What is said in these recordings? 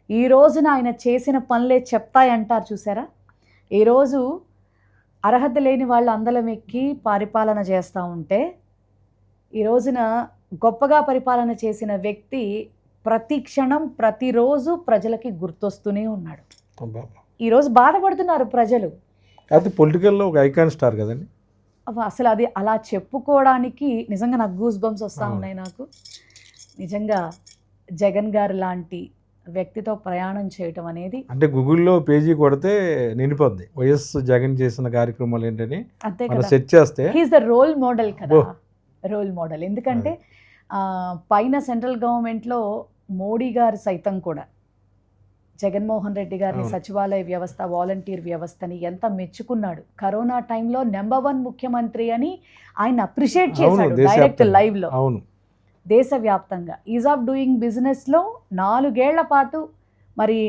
ఈ రోజున ఆయన చేసిన పనులే చెప్తాయంటారు చూసారా. ఈరోజు అర్హత లేని వాళ్ళు అందలం ఎక్కి పరిపాలన చేస్తూ ఉంటే, ఈ రోజున గొప్పగా పరిపాలన చేసిన వ్యక్తి ప్రతి క్షణం ప్రతిరోజు ప్రజలకి గుర్తొస్తూనే ఉన్నాడు. ఈరోజు బాధపడుతున్నారు ప్రజలు. అది పొలిటికల్లో ఒక ఐకాన్ స్టార్ కదండి. అసలు అది అలా చెప్పుకోవడానికి నిజంగా నాకు గూస్ బంప్స్ వస్తూ ఉన్నాయి. నాకు నిజంగా జగన్ గారు లాంటి వ్యక్తితో ప్రయాణం చేయటం అనేది, అంటే గూగుల్లో పేజీ కొడితే నిండిపోద్ది వైఎస్ జగన్ చేసిన కార్యక్రమాలు ఏంటని అంతే మనం కదా. సెర్చ్ చేస్తే హీఈస్ ద రోల్ మోడల్ కదా, రోల్ మోడల్. ఎందుకంటే పైన సెంట్రల్ గవర్నమెంట్లో మోడీ గారు సైతం కూడా జగన్మోహన్ రెడ్డి గారిని సచివాలయ వ్యవస్థ, వాలంటీర్ వ్యవస్థని ఎంత మెచ్చుకున్నాడు. కరోనా టైంలో నెంబర్ 1 ముఖ్యమంత్రి అని ఆయన అప్రిషియేట్ చేశాడు డైరెక్ట్ లైవ్లో. అవును, దేశవ్యాప్తంగా ఈజ్ ఆఫ్ డూయింగ్ బిజినెస్లో 4 ఏళ్ల పాటు మరి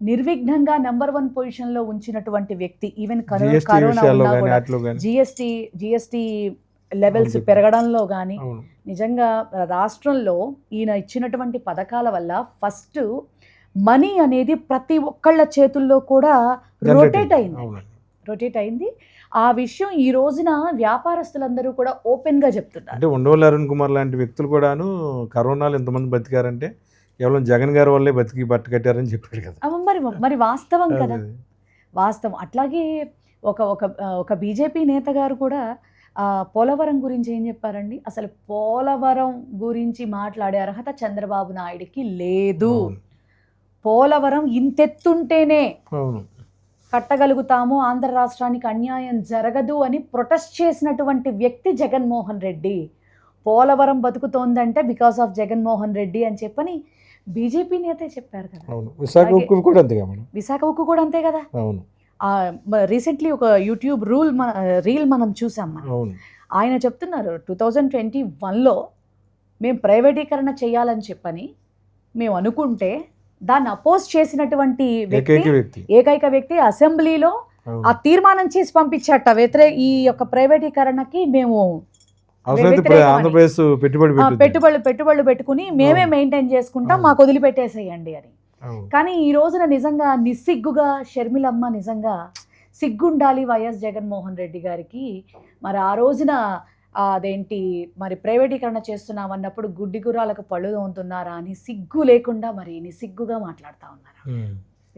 నిర్విఘ్నంగా నెంబర్ 1 పొజిషన్లో ఉంచినటువంటి వ్యక్తి. ఈవెన్ కరోనా జిఎస్టీ లెవెల్స్ పెరగడంలో కానీ, నిజంగా రాష్ట్రంలో ఈయన ఇచ్చినటువంటి పథకాల వల్ల ఫస్ట్ మనీ అనేది ప్రతి ఒక్కళ్ళ చేతుల్లో కూడా రొటేట్ అయింది. ఆ విషయం ఈ రోజున వ్యాపారస్తులందరూ కూడా ఓపెన్గా చెప్తున్నారు. అంటే ఉండవల్లి అరుణ్ కుమార్ లాంటి వ్యక్తులు కూడాను కరోనాలో ఎంతమంది బతికారంటే కేవలం జగన్ గారి వల్లే బతికి బట్టకట్టారని చెప్పాడు కదా. మరి వాస్తవం కదా, వాస్తవం. అట్లాగే ఒక బీజేపీ నేత గారు కూడా పోలవరం గురించి ఏం చెప్పారండి? అసలు పోలవరం గురించి మాట్లాడే అర్హత చంద్రబాబు నాయుడికి లేదు. పోలవరం ఇంతెత్తుంటేనే కట్టగలుగుతాము, ఆంధ్ర రాష్ట్రానికి అన్యాయం జరగదు అని ప్రొటెస్ట్ చేసినటువంటి వ్యక్తి జగన్మోహన్ రెడ్డి. పోలవరం బతుకుతోందంటే బికాస్ ఆఫ్ జగన్మోహన్ రెడ్డి అని చెప్పని బీజేపీ నేతే చెప్పారు కదా. విశాఖ ఉక్కు కూడా అంతే కదా. రీసెంట్లీ ఒక యూట్యూబ్ రీల్ మనం చూసాం. ఆయన చెప్తున్నారు 2021లో మేము ప్రైవేటీకరణ చేయాలని చెప్పని మేము అనుకుంటే దాన్ని అపోజ్ చేసినటువంటి ఏకైక వ్యక్తి అసెంబ్లీలో ఆ తీర్మానం చేసి పంపించట ఈ యొక్క ప్రైవేటీకరణకి మేము పెట్టుబడులు పెట్టుకుని మేమే మెయింటైన్ చేసుకుంటాం, మాకు వదిలిపెట్టేసేయండి అని. కానీ ఈ రోజున నిజంగా నిస్సిగ్గుగా షర్మిలమ్మ నిజంగా సిగ్గుండాలి వైఎస్ జగన్మోహన్ రెడ్డి గారికి. మరి ఆ రోజున అదేంటి మరి ప్రైవేటీకరణ చేస్తున్నామన్నప్పుడు గుడ్డి గుర్రాలకు పళ్ళు తోముతున్నారా అని సిగ్గు లేకుండా మరి నిస్సిగ్గుగా మాట్లాడుతూ ఉన్నారు.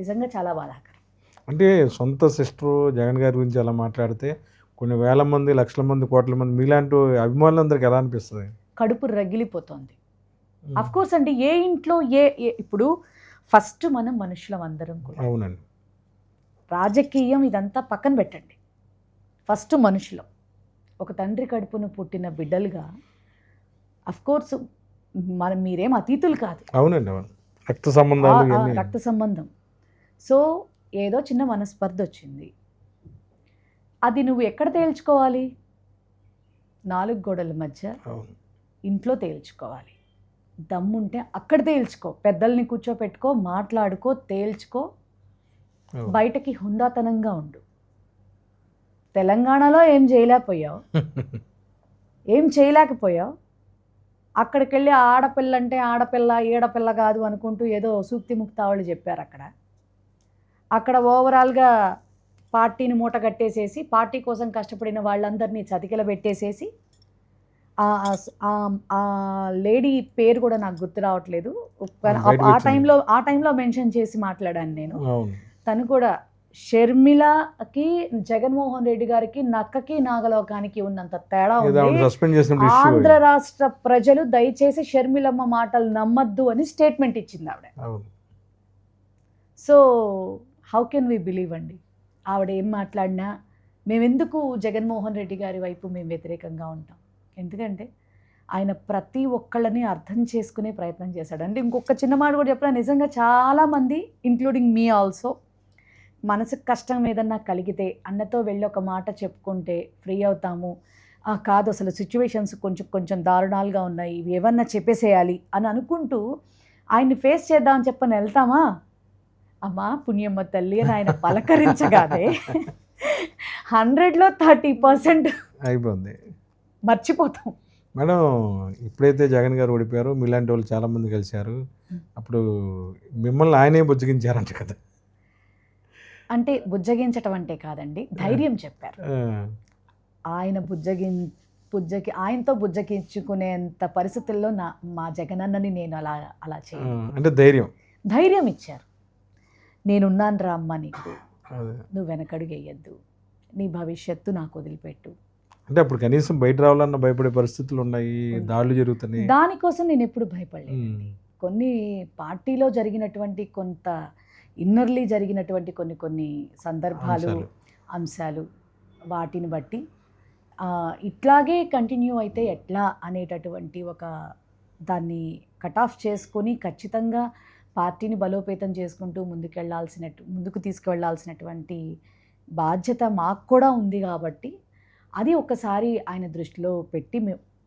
నిజంగా చాలా బాధాకరం. అంటే సొంత సిస్టరు జగన్ గారి గురించి అలా మాట్లాడితే కొన్ని వేల మంది, లక్షల మంది, కోట్ల మంది మీలాంటి అభిమానులందరికీ ఎలా అనిపిస్తుంది? కడుపు రగిలిపోతుంది. అఫ్కోర్స్ అండి, ఏ ఇంట్లో ఇప్పుడు ఫస్ట్ మనం మనుషులం అందరం కూడా. అవునండి. రాజకీయం ఇదంతా పక్కన పెట్టండి, ఫస్ట్ మనుషులం. ఒక తండ్రి కడుపును పుట్టిన బిడ్డలుగా అఫ్కోర్స్ మీరేం అతీతులు కాదు. అవునండి, రక్త సంబంధం. సో ఏదో చిన్న మనస్పర్ధ వచ్చింది, అది నువ్వు ఎక్కడ తేల్చుకోవాలి? 4 గోడల మధ్య ఇంట్లో తేల్చుకోవాలి. దమ్ముంటే అక్కడ తేల్చుకో, పెద్దల్ని కూర్చోపెట్టుకో, మాట్లాడుకో, తేల్చుకో, బయటకి హుందాతనంగా ఉండు. తెలంగాణలో ఏం చేయలేకపోయావు, అక్కడికి వెళ్ళి ఆడపిల్ల అంటే ఆడపిల్ల ఈడపిల్ల కాదు అనుకుంటూ ఏదో సూక్తి ముక్తావళి చెప్పారు. అక్కడ ఓవరాల్గా పార్టీని మూట కట్టేసేసి, పార్టీ కోసం కష్టపడిన వాళ్ళందరినీ చతికిల పెట్టేసేసి, ఆ లేడీ పేరు కూడా నాకు గుర్తు రావట్లేదు, ఆ టైంలో మెన్షన్ చేసి మాట్లాడాను నేను. తను కూడా షర్మిలకి జగన్మోహన్ రెడ్డి గారికి నక్కకి నాగలోకానికి ఉన్నంత తేడా ఉంది. ఆంధ్ర రాష్ట్ర ప్రజలు దయచేసి షర్మిలమ్మ మాటలు నమ్మద్దు అని స్టేట్మెంట్ ఇచ్చింది ఆవిడ. So how can we believe అండి? ఆవిడ ఏం మాట్లాడినా మేమెందుకు జగన్మోహన్ రెడ్డి గారి వైపు మేము వ్యతిరేకంగా ఉంటాం? ఎందుకంటే ఆయన ప్రతి ఒక్కళ్ళని అర్థం చేసుకునే ప్రయత్నం చేశాడు. అంటే ఇంకొక చిన్న మాట కూడా చెప్పిన, నిజంగా చాలామంది ఇంక్లూడింగ్ మీ ఆల్సో మనసుకు కష్టం ఏదన్నా కలిగితే అన్నతో వెళ్ళి ఒక మాట చెప్పుకుంటే ఫ్రీ అవుతాము. కాదు అసలు సిచ్యువేషన్స్ కొంచెం దారుణాలుగా ఉన్నాయి, ఇవి ఏమన్నా చెప్పేసేయాలి అని అనుకుంటూ ఆయన్ని ఫేస్ చేద్దామని చెప్పని వెళ్తామా? అమ్మా పుణ్యమ్మ తల్లి అని ఆయన పలకరించగానే 100లో 30% అయిపోయింది, మర్చిపోతాం. మేడం ఇప్పుడైతే జగన్ గారు ఓడిపోయారో మీలాంటి వాళ్ళు చాలామంది కలిశారు. అప్పుడు మిమ్మల్ని ఆయనే బుజ్జగించారంట కదా! అంటే బుజ్జగించటం అంటే కాదండి, ధైర్యం చెప్పారు. ఆ! ఆయన ఆయనతో బుజ్జగించుకునేంత పరిస్థితుల్లో మా జగనన్నని నేను అలా ఆ! చేయను. అంటే ధైర్యం. ధైర్యం ఇచ్చారు. నేనున్నాను రా అమ్మ నీకు, అదే. నువ్వు వెనకడుగేయద్దు, నీ భవిష్యత్తు నాకు వదిలిపెట్టు. అంటే అప్పుడు కనీసం బయట రావాలన్నా భయపడే పరిస్థితులు ఉన్నాయి. దాడులు జరుగుతున్నాయి. దానికోసం నేను ఎప్పుడు భయపడలేదు. కొన్ని పార్టీలో జరిగినటువంటి కొంత ఇన్నర్లీ జరిగినటువంటి కొన్ని సందర్భాలు, అంశాలు వాటిని బట్టి ఇట్లాగే కంటిన్యూ అయితే ఎట్లా అనేటటువంటి ఒక దాన్ని కట్ ఆఫ్ చేసుకొని ఖచ్చితంగా పార్టీని బలోపేతం చేసుకుంటూ ముందుకు తీసుకువెళ్ళాల్సినటువంటి బాధ్యత మాకు కూడా ఉంది. కాబట్టి అది ఒకసారి ఆయన దృష్టిలో పెట్టి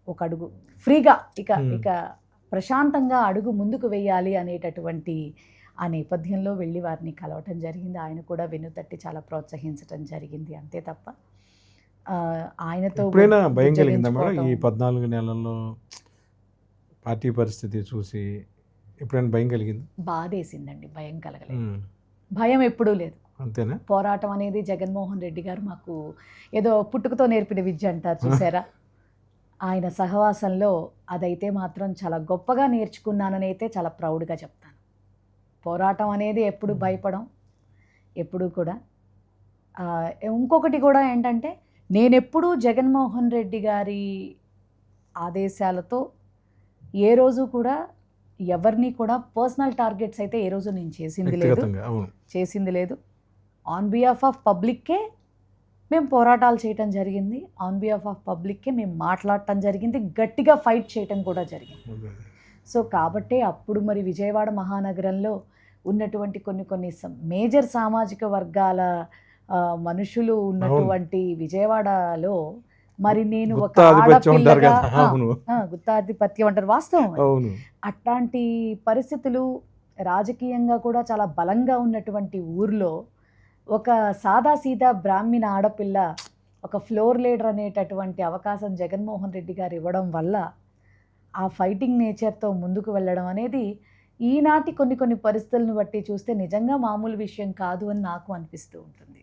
ఒక అడుగు ఫ్రీగా ఇక ప్రశాంతంగా అడుగు ముందుకు వేయాలి అనేటటువంటి ఆ నేపథ్యంలో వెళ్ళి వారిని కలవటం జరిగింది. ఆయన కూడా వెన్నుతట్టి చాలా ప్రోత్సహించడం జరిగింది. అంతే తప్ప ఆయనతో ఎప్పుడైనా భయం కలిగిందా మేడం ఈ 14 నెలల్లో పార్టీ పరిస్థితి చూసి ఎప్పుడైనా భయం కలిగింది? బాధేసిందండి, భయం కలగలేదు. భయం ఎప్పుడూ లేదు. అంతేనా? పోరాటం అనేది జగన్మోహన్ రెడ్డి గారు మాకు ఏదో పుట్టుకతో నేర్పిన విద్య అంటారు చూసారా, ఆయన సహవాసంలో అదైతే మాత్రం చాలా గొప్పగా నేర్చుకున్నానని అయితే చాలా ప్రౌడ్గా చెప్తాను. పోరాటం అనేది ఎప్పుడు భయపడం, ఎప్పుడు కూడా. ఇంకొకటి కూడా ఏంటంటే, నేనెప్పుడూ జగన్మోహన్ రెడ్డి గారి ఆదేశాలతో ఏ రోజు కూడా ఎవరిని కూడా పర్సనల్ టార్గెట్స్ అయితే ఏ రోజు నేను చేసింది లేదు. ఆన్ బిహాఫ్ ఆఫ్ పబ్లిక్కే మేము పోరాటాలు చేయటం జరిగింది. ఆన్ బిహాఫ్ ఆఫ్ పబ్లిక్కే మేము మాట్లాడటం జరిగింది, గట్టిగా ఫైట్ చేయటం కూడా జరిగింది. సో కాబట్టే అప్పుడు మరి విజయవాడ మహానగరంలో ఉన్నటువంటి కొన్ని మేజర్ సామాజిక వర్గాల మనుషులు ఉన్నటువంటి విజయవాడలో మరి నేను ఒక ఆడపిల్లగా, గుత్తాధిపత్యం అంటారు, వాస్తవం. అట్లాంటి పరిస్థితులు రాజకీయంగా కూడా చాలా బలంగా ఉన్నటువంటి ఊర్లో ఒక సాదాసీదా బ్రాహ్మణ ఆడపిల్ల ఒక ఫ్లోర్ లీడర్ అనేటటువంటి అవకాశం జగన్మోహన్ రెడ్డి గారు ఇవ్వడం వల్ల ఆ ఫైటింగ్ నేచర్తో ముందుకు వెళ్ళడం అనేది ఈనాటి కొన్ని పరిస్థితులను బట్టి చూస్తే నిజంగా మామూలు విషయం కాదు అని నాకు అనిపిస్తూ ఉంటుంది.